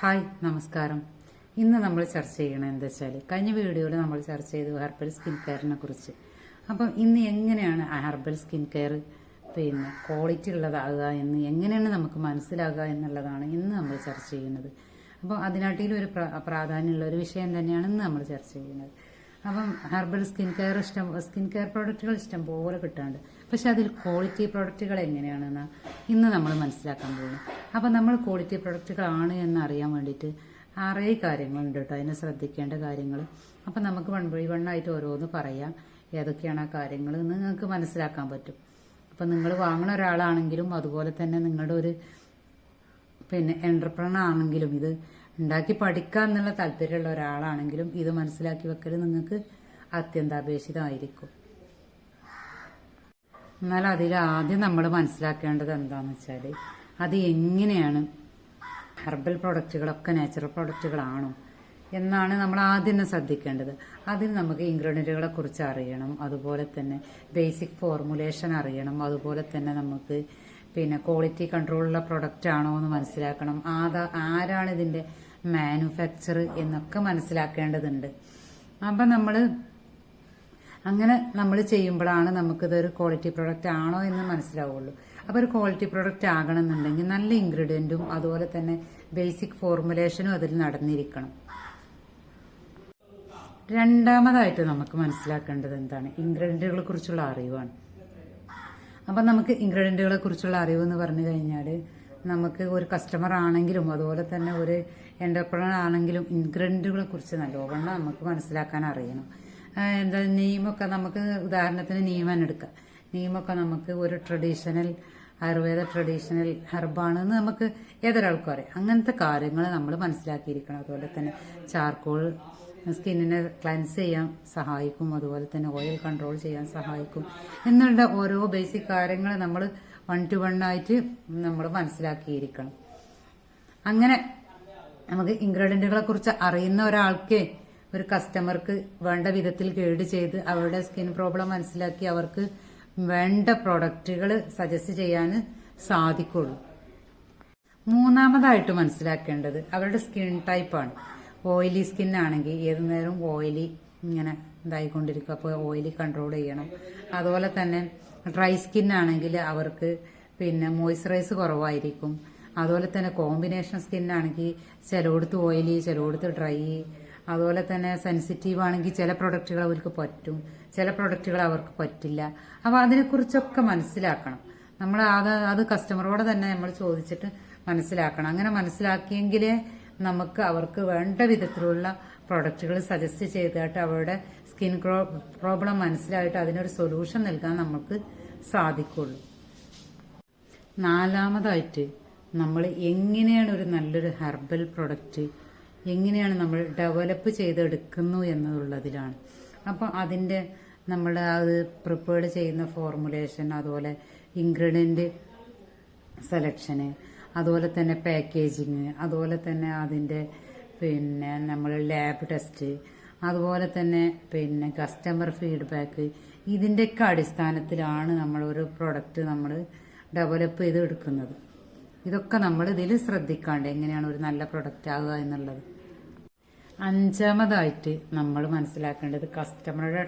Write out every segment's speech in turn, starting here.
Hi നമസ്കാരം. ഇന്ന് നമ്മൾ ചർച്ച ചെയ്യണത് എന്താ വെച്ചാൽ കഴിഞ്ഞ വീഡിയോയിൽ നമ്മൾ ചർച്ച ചെയ്തു ഹെർബൽ സ്കിൻ കെയറിനെ കുറിച്ച്. അപ്പം ഇന്ന് എങ്ങനെയാണ് ആ ഹെർബൽ സ്കിൻ കെയർ ക്വാളിറ്റി ഉള്ളതാകുക എന്ന് എങ്ങനെയാണ് നമുക്ക് മനസ്സിലാകുക എന്നുള്ളതാണ് ഇന്ന് നമ്മൾ ചർച്ച ചെയ്യുന്നത്. അപ്പം അതിനാട്ടിലും ഒരു പ്രാധാന്യമുള്ള ഒരു വിഷയം തന്നെയാണ് ഇന്ന് നമ്മൾ ചർച്ച ചെയ്യുന്നത്. അപ്പം ഹെർബൽ സ്കിൻ കെയർ പ്രോഡക്റ്റുകൾ ഇഷ്ടം പോലെ കിട്ടാണ്ട്, പക്ഷെ അതിൽ ക്വാളിറ്റി പ്രോഡക്റ്റുകൾ എങ്ങനെയാണെന്ന് ഇന്ന് നമ്മൾ മനസ്സിലാക്കാൻ പോകുന്നു. അപ്പം നമ്മൾ ക്വാളിറ്റി പ്രോഡക്റ്റുകളാണ് എന്ന് അറിയാൻ വേണ്ടിയിട്ട് 6 കാര്യങ്ങളുണ്ട് കേട്ടോ, അതിനെ ശ്രദ്ധിക്കേണ്ട കാര്യങ്ങൾ. അപ്പം നമുക്ക് വൺ ബൈ വൺ ആയിട്ട് ഓരോന്ന് പറയാം, ഏതൊക്കെയാണ് ആ കാര്യങ്ങൾ എന്ന് നിങ്ങൾക്ക് മനസ്സിലാക്കാൻ പറ്റും. അപ്പം നിങ്ങൾ വാങ്ങുന്ന ഒരാളാണെങ്കിലും അതുപോലെ തന്നെ നിങ്ങളുടെ ഒരു എന്റർപ്രണർ ആണെങ്കിലും ഇത് ഉണ്ടാക്കി പഠിക്കുക എന്നുള്ള താല്പര്യമുള്ള ഒരാളാണെങ്കിലും ഇത് മനസ്സിലാക്കി വെക്കൽ നിങ്ങൾക്ക് അത്യന്താപേക്ഷിതമായിരിക്കും. എന്നാൽ അതിൽ ആദ്യം നമ്മൾ മനസ്സിലാക്കേണ്ടത് എന്താണെന്ന് വെച്ചാൽ അത് എങ്ങനെയാണ് ഹെർബൽ പ്രൊഡക്റ്റുകളൊക്കെ നാച്ചുറൽ പ്രൊഡക്റ്റുകളാണോ എന്നാണ് നമ്മൾ ആദ്യം തന്നെ ശ്രദ്ധിക്കേണ്ടത്. അതിന് നമുക്ക് ഇൻഗ്രീഡിയൻറ്റുകളെ കുറിച്ച് അറിയണം, അതുപോലെ തന്നെ ബേസിക് ഫോർമുലേഷൻ അറിയണം, അതുപോലെ തന്നെ നമുക്ക് ക്വാളിറ്റി കൺട്രോളുള്ള പ്രൊഡക്റ്റ് ആണോ എന്ന് മനസ്സിലാക്കണം, ആരാണ് ഇതിന്റെ മാനുഫാക്ചർ എന്നൊക്കെ മനസ്സിലാക്കേണ്ടതുണ്ട്. അപ്പം നമ്മൾ ചെയ്യുമ്പോഴാണ് നമുക്കിതൊരു ക്വാളിറ്റി പ്രൊഡക്റ്റ് ആണോ എന്ന് മനസ്സിലാവുള്ളൂ. അപ്പോൾ ഒരു ക്വാളിറ്റി പ്രൊഡക്റ്റ് ആകണമെന്നുണ്ടെങ്കിൽ നല്ല ഇൻഗ്രീഡിയൻറ്റും അതുപോലെ തന്നെ ബേസിക് ഫോർമുലേഷനും അതിൽ നടന്നിരിക്കണം. രണ്ടാമതായിട്ട് നമുക്ക് മനസ്സിലാക്കേണ്ടത് എന്താണ്, ഇൻഗ്രീഡിയൻറ്റുകളെ കുറിച്ചുള്ള അറിവാണ്. അപ്പം നമുക്ക് ഇൻഗ്രീഡിയൻറ്റുകളെ കുറിച്ചുള്ള അറിവ് എന്ന് പറഞ്ഞു കഴിഞ്ഞാൽ നമുക്ക് ഒരു കസ്റ്റമർ ആണെങ്കിലും അതുപോലെ തന്നെ ഒരു എന്റർപ്രണർ ആണെങ്കിലും ഇൻഗ്രീഡിയൻറ്റുകളെ കുറിച്ച് നല്ലവണ്ണം നമുക്ക് മനസ്സിലാക്കാൻ അറിയണം. നെയ്മൊക്കെ നമുക്ക് ഉദാഹരണത്തിന് നീമൻ എടുക്കാം. നീമൊക്കെ നമുക്ക് ഒരു ആയുർവേദ ട്രഡീഷണൽ ഹെർബാണെന്ന് നമുക്ക് ഏതൊരാൾക്കും അറിയാം. അങ്ങനത്തെ കാര്യങ്ങൾ നമ്മൾ മനസ്സിലാക്കിയിരിക്കണം. അതുപോലെ തന്നെ ചാർക്കോൾ സ്കിന്നിനെ ക്ലൻസ് ചെയ്യാൻ സഹായിക്കും, അതുപോലെ തന്നെ ഓയിൽ കൺട്രോൾ ചെയ്യാൻ സഹായിക്കും എന്നുള്ള ഓരോ ബേസിക് കാര്യങ്ങൾ നമ്മൾ 1 to 1 ആയിട്ട് നമ്മൾ മനസ്സിലാക്കിയിരിക്കണം. അങ്ങനെ നമുക്ക് ഇൻഗ്രീഡിയൻറ്റുകളെ കുറിച്ച് അറിയുന്ന ഒരാൾക്ക് ഒരു കസ്റ്റമർക്ക് വേണ്ട വിധത്തിൽ ഗൈഡ് ചെയ്ത് അവരുടെ സ്കിൻ പ്രോബ്ലം മനസ്സിലാക്കി അവർക്ക് വേണ്ട പ്രോഡക്റ്റുകൾ സജസ്റ്റ് ചെയ്യാൻ സാധിക്കുള്ളൂ. മൂന്നാമതായിട്ട് മനസ്സിലാക്കേണ്ടത് അവരുടെ സ്കിൻ ടൈപ്പാണ്. ഓയിലി സ്കിൻ ആണെങ്കിൽ ഏതു നേരം ഓയിലി ഇങ്ങനെ ഇതായിക്കൊണ്ടിരിക്കും, അപ്പോൾ ഓയിലി കൺട്രോൾ ചെയ്യണം. അതുപോലെ തന്നെ ഡ്രൈ സ്കിൻ ആണെങ്കിൽ അവർക്ക് മോയ്സ്ചറൈസ് കുറവായിരിക്കും. അതുപോലെ തന്നെ കോമ്പിനേഷൻ സ്കിൻ ആണെങ്കിൽ ചിലയിടത്ത് ഓയിലി ചിലയിടത്ത് ഡ്രൈ. അതുപോലെ തന്നെ സെൻസിറ്റീവ് ആണെങ്കിൽ ചില പ്രൊഡക്റ്റുകൾ അവർക്ക് പറ്റും, ചില പ്രൊഡക്റ്റുകൾ അവർക്ക് പറ്റില്ല. അപ്പോൾ അതിനെക്കുറിച്ചൊക്കെ മനസ്സിലാക്കണം. നമ്മൾ അത് കസ്റ്റമറോട് തന്നെ നമ്മൾ ചോദിച്ചിട്ട് മനസ്സിലാക്കണം. അങ്ങനെ മനസ്സിലാക്കിയെങ്കിലേ നമുക്ക് അവർക്ക് വേണ്ട വിധത്തിലുള്ള പ്രൊഡക്റ്റുകൾ സജസ്റ്റ് ചെയ്തിട്ട് അവരുടെ സ്കിൻ പ്രോബ്ലം മനസ്സിലായിട്ട് അതിനൊരു സൊല്യൂഷൻ നൽകാൻ നമുക്ക് സാധിക്കുള്ളൂ. നാലാമതായിട്ട് നമ്മൾ എങ്ങനെയാണ് ഒരു നല്ലൊരു ഹെർബൽ പ്രൊഡക്റ്റ് എങ്ങനെയാണ് നമ്മൾ ഡെവലപ്പ് ചെയ്തെടുക്കുന്നു എന്നുള്ളതിലാണ്. അപ്പം അതിൻ്റെ നമ്മൾ അത് പ്രിപ്പയർഡ് ചെയ്യുന്ന ഫോർമുലേഷൻ, അതുപോലെ ഇൻഗ്രീഡിയൻറ്റ് സെലക്ഷന്, അതുപോലെ തന്നെ പാക്കേജിങ്, അതുപോലെ തന്നെ അതിൻ്റെ നമ്മൾ ലാബ് ടെസ്റ്റ്, അതുപോലെ തന്നെ കസ്റ്റമർ ഫീഡ്ബാക്ക്, ഇതിൻ്റെയൊക്കെ അടിസ്ഥാനത്തിലാണ് നമ്മളൊരു പ്രൊഡക്റ്റ് നമ്മൾ ഡെവലപ്പ് ചെയ്ത് എടുക്കുന്നത്. ഇതൊക്കെ നമ്മൾ ഇതിൽ ശ്രദ്ധിക്കാണ്ട് എങ്ങനെയാണ് ഒരു നല്ല പ്രൊഡക്റ്റ് ആകുക എന്നുള്ളത്. അഞ്ചാമതായിട്ട് നമ്മൾ മനസ്സിലാക്കേണ്ടത് കസ്റ്റമറുടെ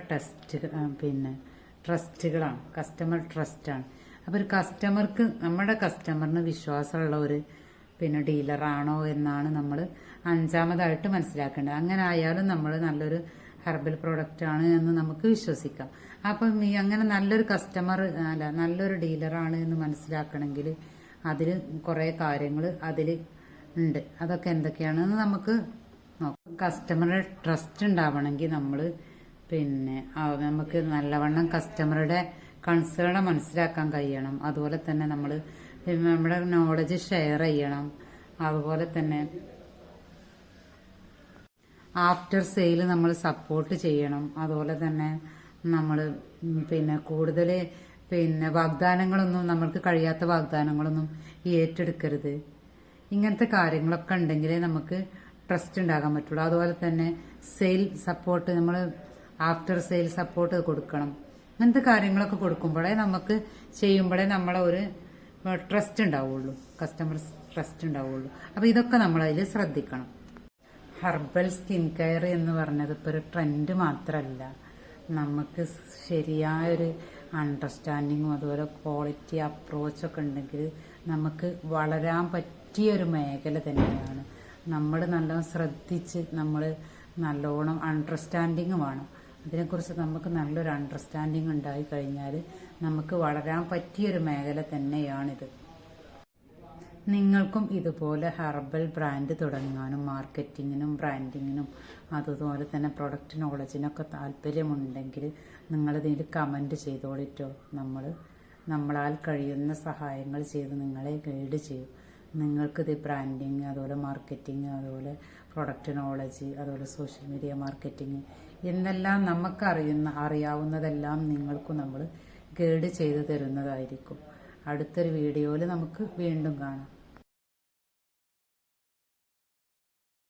ട്രസ്റ്റുകളാണ്, കസ്റ്റമർ ട്രസ്റ്റാണ്. അപ്പോൾ ഒരു നമ്മുടെ കസ്റ്റമറിന് വിശ്വാസമുള്ള ഒരു ഡീലറാണോ എന്നാണ് നമ്മൾ അഞ്ചാമതായിട്ട് മനസ്സിലാക്കേണ്ടത്. അങ്ങനെ ആയാലും നമ്മൾ നല്ലൊരു ഹെർബൽ പ്രൊഡക്റ്റ് ആണ് എന്ന് നമുക്ക് വിശ്വസിക്കാം. അപ്പം അങ്ങനെ നല്ലൊരു ഡീലറാണ് എന്ന് മനസ്സിലാക്കണമെങ്കിൽ അതിൽ കുറേ കാര്യങ്ങൾ അതിൽ ഉണ്ട്. അതൊക്കെ എന്തൊക്കെയാണെന്ന് നമുക്ക് നോക്കാം. കസ്റ്റമറുടെ ട്രസ്റ്റ് ഉണ്ടാവണമെങ്കിൽ നമുക്ക് നല്ലവണ്ണം കസ്റ്റമറുടെ കൺസേൺ മനസ്സിലാക്കാൻ കഴിയണം. അതുപോലെ തന്നെ നമ്മുടെ നോളജ് ഷെയർ ചെയ്യണം. അതുപോലെ തന്നെ ആഫ്റ്റർ സെയിൽ നമ്മൾ സപ്പോർട്ട് ചെയ്യണം. അതുപോലെ തന്നെ നമ്മൾ കൂടുതൽ വാഗ്ദാനങ്ങളൊന്നും നമ്മൾക്ക് കഴിയാത്ത വാഗ്ദാനങ്ങളൊന്നും ഏറ്റെടുക്കരുത്. ഇങ്ങനത്തെ കാര്യങ്ങളൊക്കെ ഉണ്ടെങ്കിലേ നമുക്ക് ട്രസ്റ്റ് ഉണ്ടാകാൻ പറ്റുള്ളൂ. അതുപോലെ തന്നെ സെയിൽ സപ്പോർട്ട്, നമ്മൾ ആഫ്റ്റർ സെയിൽ സപ്പോർട്ട് കൊടുക്കണം. അങ്ങനത്തെ കാര്യങ്ങളൊക്കെ കൊടുക്കുമ്പോഴേ നമുക്ക് ചെയ്യുമ്പോഴേ നമ്മളെ ഒരു ട്രസ്റ്റ് ഉണ്ടാവുള്ളൂ കസ്റ്റമേഴ്സ് റെസ്റ്റ് ഉണ്ടാവുള്ളൂ. അപ്പോൾ ഇതൊക്കെ നമ്മളതിൽ ശ്രദ്ധിക്കണം. ഹെർബൽ സ്കിൻ കെയർ എന്ന് പറഞ്ഞത് ഇപ്പോൾ ഒരു ട്രെൻഡ് മാത്രമല്ല, നമുക്ക് ശരിയായൊരു അണ്ടർസ്റ്റാൻഡിങ്ങും അതുപോലെ ക്വാളിറ്റി അപ്രോച്ചൊക്കെ ഉണ്ടെങ്കിൽ നമുക്ക് വളരാൻ പറ്റിയൊരു മേഖല തന്നെയാണ്. നമ്മൾ നല്ലോണം ശ്രദ്ധിച്ച് നമ്മൾ നല്ലോണം അണ്ടർസ്റ്റാൻഡിങ് വേണം. അതിനെക്കുറിച്ച് നമുക്ക് നല്ലൊരു അണ്ടർസ്റ്റാൻഡിങ് ഉണ്ടായി കഴിഞ്ഞാൽ നമുക്ക് വളരാൻ പറ്റിയൊരു മേഖല തന്നെയാണിത്. നിങ്ങൾക്കും ഇതുപോലെ ഹെർബൽ ബ്രാൻഡ് തുടങ്ങാനും മാർക്കറ്റിങ്ങിനും ബ്രാൻഡിങ്ങിനും അതുപോലെ തന്നെ പ്രൊഡക്റ്റ് നോളജിനൊക്കെ താല്പര്യമുണ്ടെങ്കിൽ നിങ്ങളിതിൽ കമൻറ്റ് ചെയ്തോളിട്ടോ. നമ്മളാൽ കഴിയുന്ന സഹായങ്ങൾ ചെയ്ത് നിങ്ങളെ ഗൈഡ് ചെയ്യും. നിങ്ങൾക്കിത് ബ്രാൻഡിങ് അതുപോലെ മാർക്കറ്റിങ് അതുപോലെ പ്രൊഡക്റ്റ് നോളജി അതുപോലെ സോഷ്യൽ മീഡിയ മാർക്കറ്റിങ് എന്നെല്ലാം നമുക്ക് അറിയാവുന്നതെല്ലാം നിങ്ങൾക്കും നമ്മൾ ഗൈഡ് ചെയ്ത് തരുന്നതായിരിക്കും. അടുത്തൊരു വീഡിയോയിൽ നമുക്ക് വീണ്ടും കാണാം.